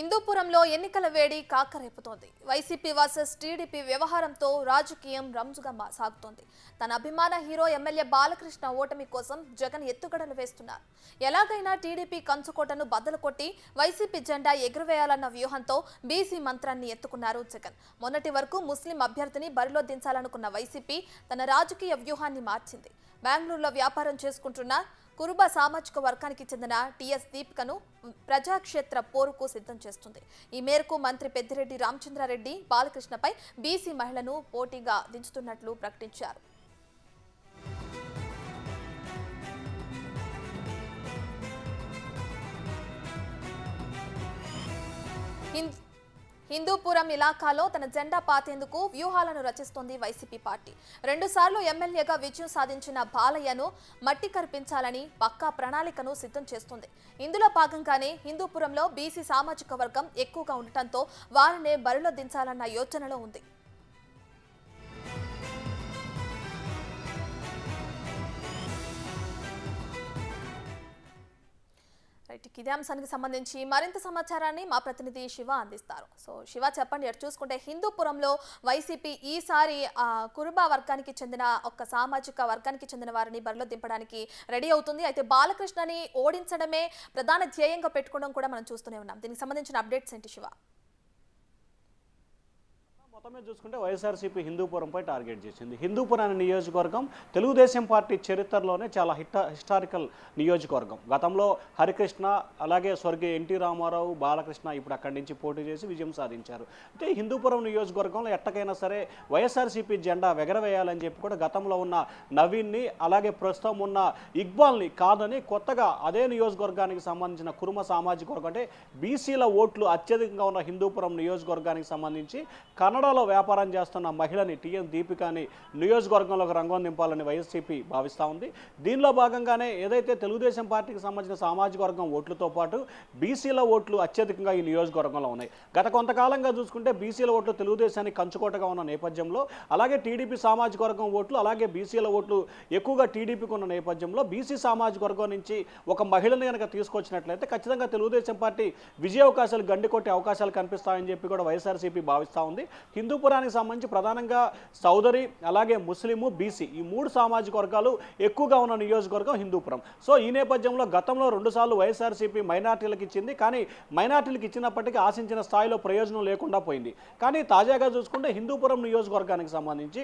హిందూపురంలో ఎన్నికల వేడి కాకరేపుతోంది. YCP versus TDP వ్యవహారంతో రాజకీయం రంజుగా సాగుతోంది. తన అభిమాన హీరో ఎమ్మెల్యే బాలకృష్ణ ఓటమి కోసం జగన్ ఎత్తుగడలు వేస్తున్నారు. ఎలాగైనా టీడీపీ కంచుకోటను బద్దలు కొట్టి వైసీపీ జెండా ఎగురవేయాలన్న వ్యూహంతో బీసీ మంత్రాన్ని ఎత్తుకున్నారు జగన్. మొన్నటి వరకు ముస్లిం అభ్యర్థిని బరిలో దించాలనుకున్న వైసీపీ తన రాజకీయ వ్యూహాన్ని మార్చింది. బెంగళూరులో వ్యాపారం చేసుకుంటున్న కురుబ సామాజిక వర్గానికి చెందిన టీఎస్ దీపికను ప్రజాక్షేత్ర పోరుకు సిద్ధం చేస్తుంది. ఈ మేరకు మంత్రి పెద్దిరెడ్డి రామచంద్రారెడ్డి బాలకృష్ణపై బీసీ మహిళను పోటీగా దించుతున్నట్లు ప్రకటించారు. హిందూపురం ఇలాకాలో తన జెండా పాతేందుకు వ్యూహాలను రచిస్తోంది వైసీపీ పార్టీ. 2 సార్లు ఎమ్మెల్యేగా విజయం సాధించిన బాలయ్యను మట్టి కరిపించాలని పక్కా ప్రణాళికను సిద్ధం చేస్తుంది. ఇందులో భాగంగానే హిందూపురంలో బీసీ సామాజిక వర్గం ఎక్కువగా ఉండటంతో వారినే బరిలో దించాలన్న యోచనలో ఉంది. ఇదే అంశానికి సంబంధించి మరింత సమాచారాన్ని మా ప్రతినిధి శివ అందిస్తారు. సో శివ, చెప్పండి. ఎటు చూసుకుంటే హిందూపురంలో వైసీపీ ఈసారి కురుబ వర్గానికి చెందిన సామాజిక వర్గానికి చెందిన వారిని బరిలో దింపడానికి రెడీ అవుతుంది. అయితే బాలకృష్ణని ఓడించడమే ప్రధాన ధ్యేయంగా పెట్టుకోవడం కూడా మనం చూస్తూనే ఉన్నాం. దీనికి సంబంధించిన అప్డేట్స్ ఏంటి శివ? మొత్తమే చూసుకుంటే వైఎస్ఆర్సీపీ హిందూపురంపై టార్గెట్ చేసింది. హిందూపురం అనే నియోజకవర్గం తెలుగుదేశం పార్టీ చరిత్రలోనే చాలా హిస్టారికల్ నియోజకవర్గం. గతంలో హరికృష్ణ, అలాగే స్వర్గీయ ఎన్టీ రామారావు, బాలకృష్ణ ఇప్పుడు అక్కడి నుంచి పోటీ చేసి విజయం సాధించారు. అయితే హిందూపురం నియోజకవర్గంలో ఎట్టకైనా సరే వైఎస్ఆర్సీపీ జెండా ఎగరవేయాలని చెప్పి కూడా గతంలో ఉన్న నవీన్ని, అలాగే ప్రస్తుతం ఉన్న ఇక్బాల్ని కాదని కొత్తగా అదే నియోజకవర్గానికి సంబంధించిన కురుమ సామాజిక వర్గం, అంటే బీసీల ఓట్లు అత్యధికంగా ఉన్న హిందూపురం నియోజకవర్గానికి సంబంధించి కన్నడలో వ్యాపారం చేస్తున్న మహిళని టీఎస్ దీపికని నియోజకవర్గంలోకి రంగం నింపాలని వైఎస్సీపీ భావిస్తూ ఉంది. దీనిలో భాగంగానే ఏదైతే తెలుగుదేశం పార్టీకి సంబంధించిన సామాజిక వర్గం ఓట్లతో పాటు బీసీల ఓట్లు అత్యధికంగా ఈ నియోజకవర్గంలో ఉన్నాయి. గత కొంతకాలంగా చూసుకుంటే బీసీల ఓట్లు తెలుగుదేశానికి కంచుకోటగా ఉన్న నేపథ్యంలో, అలాగే టీడీపీ సామాజిక వర్గం ఓట్లు, అలాగే బీసీల ఓట్లు ఎక్కువగా టీడీపీకి ఉన్న నేపథ్యంలో బీసీ సామాజిక వర్గం నుంచి ఒక మహిళని కనుక తీసుకొచ్చినట్లయితే ఖచ్చితంగా తెలుగుదేశం పార్టీ విజయావకాశాలు గండికొట్టే అవకాశాలు కనిపిస్తాయని చెప్పి కూడా వైఎస్ఆర్సీపీ భావిస్తూ ఉంది. హిందూపురానికి సంబంధించి ప్రధానంగా సౌదరి, అలాగే ముస్లిము, బీసీ ఈ 3 సామాజిక వర్గాలు ఎక్కువగా ఉన్న నియోజకవర్గం హిందూపురం. సో ఈ నేపథ్యంలో గతంలో 2 సార్లు వైఎస్ఆర్సీపీ మైనార్టీలకు ఇచ్చింది. కానీ మైనార్టీలకు ఇచ్చినప్పటికీ ఆశించిన స్థాయిలో ప్రయోజనం లేకుండా పోయింది. కానీ తాజాగా చూసుకుంటే హిందూపురం నియోజకవర్గానికి సంబంధించి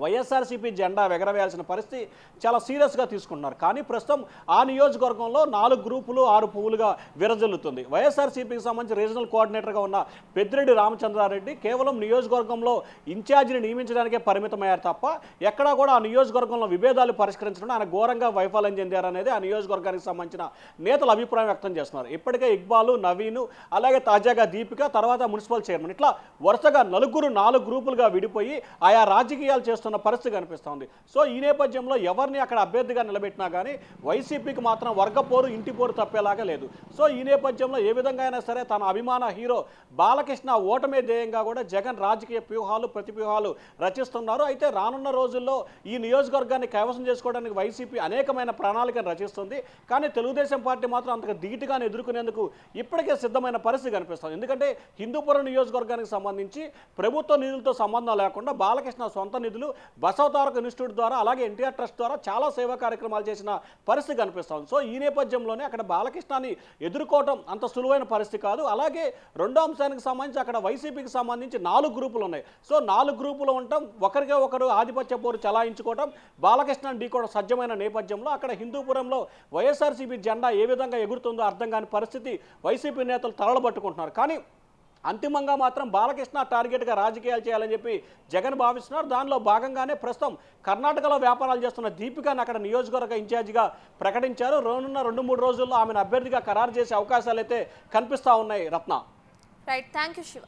వైఎస్ఆర్సీపీ జెండా ఎగరవేయాల్సిన పరిస్థితి చాలా సీరియస్గా తీసుకుంటున్నారు. కానీ ప్రస్తుతం ఆ నియోజకవర్గంలో 4 గ్రూపులు 6 పువ్వులుగా విరజల్లుతుంది. వైఎస్ఆర్సీపీకి సంబంధించి రీజనల్ కోఆర్డినేటర్గా ఉన్న పెద్దిరెడ్డి రామచంద్రారెడ్డి కేవలం నియోజకవర్గంలో ఇన్ఛార్జిని నియమించడానికే పరిమితమయ్యారు తప్ప ఎక్కడా కూడా ఆ నియోజకవర్గంలో విభేదాలు పరిష్కరించడం ఆయన ఘోరంగా వైఫల్యం చెందారనేది ఆ నియోజకవర్గానికి సంబంధించిన నేతలు అభిప్రాయం వ్యక్తం చేస్తున్నారు. ఇప్పటికే ఇక్బాలు, నవీను, అలాగే తాజాగా దీపిక, తర్వాత మున్సిపల్ చైర్మన్, ఇట్లా వరుసగా 4 గ్రూపులుగా విడిపోయి ఆయా రాజకీయాలు చేస్తున్న పరిస్థితి కనిపిస్తోంది. సో ఈ నేపథ్యంలో ఎవరిని అక్కడ అభ్యర్థిగా నిలబెట్టినా కానీ వైసీపీకి మాత్రం వర్గపోరు, ఇంటి పోరు తప్పేలాగా లేదు. సో ఈ నేపథ్యంలో ఏ విధంగా అయినా సరే తన అభిమాన హీరో బాలకృష్ణ ఓటమే ధ్యేయంగా కూడా జగన్ రాజకీయ వ్యూహాలు, ప్రతివ్యూహాలు రచిస్తున్నారు. అయితే రానున్న రోజుల్లో ఈ నియోజకవర్గాన్ని కైవసం చేసుకోవడానికి వైసీపీ అనేకమైన ప్రణాళికను రచిస్తుంది. కానీ తెలుగుదేశం పార్టీ మాత్రం అంతగా ధీటుగానే ఎదుర్కొనేందుకు ఇప్పటికే సిద్ధమైన పరిస్థితి కనిపిస్తుంది. ఎందుకంటే హిందూపురం నియోజకవర్గానికి సంబంధించి ప్రభుత్వ నిధులతో సంబంధం లేకుండా బాలకృష్ణ సొంత నిధులు బసవతారక ఇన్స్టిట్యూట్ ద్వారా, అలాగే ఎన్టీఆర్ ట్రస్ట్ ద్వారా చాలా సేవా కార్యక్రమాలు చేసిన పరిస్థితి కనిపిస్తుంది. సో ఈ నేపథ్యంలోనే అక్కడ బాలకృష్ణని ఎదుర్కోవడం అంత సులువైన పరిస్థితి కాదు. అలాగే రెండో అంశానికి సంబంధించి అక్కడ వైసీపీకి సంబంధించి 4 గ్రూపులు ఉన్నాయి. సో 4 గ్రూపులు ఉండటం, ఒకరికే ఒకరు ఆధిపత్య పోరు చలాయించుకోవడం, బాలకృష్ణని ఢీకోవడం సజ్జమైన నేపథ్యంలో అక్కడ హిందూపురంలో వైఎస్ఆర్సీపీ జెండా ఏ విధంగా ఎగురుతుందో అర్థం కాని పరిస్థితి వైసీపీ నేతలు తరలబట్టుకుంటున్నారు. కానీ అంతిమంగా మాత్రం బాలకృష్ణ టార్గెట్గా రాజకీయాలు చేయాలని చెప్పి జగన్ భావిస్తున్నారు. దానిలో భాగంగానే ప్రస్తుతం కర్ణాటకలో వ్యాపారాలు చేస్తున్న దీపికను అక్కడ నియోజకవర్గ ఇన్ఛార్జిగా ప్రకటించారు. రానున్న 2-3 రోజుల్లో ఆమెను అభ్యర్థిగా ఖరారు చేసే అవకాశాలు అయితే కనిపిస్తూ ఉన్నాయి. Ratna. Right, thank you Shiva.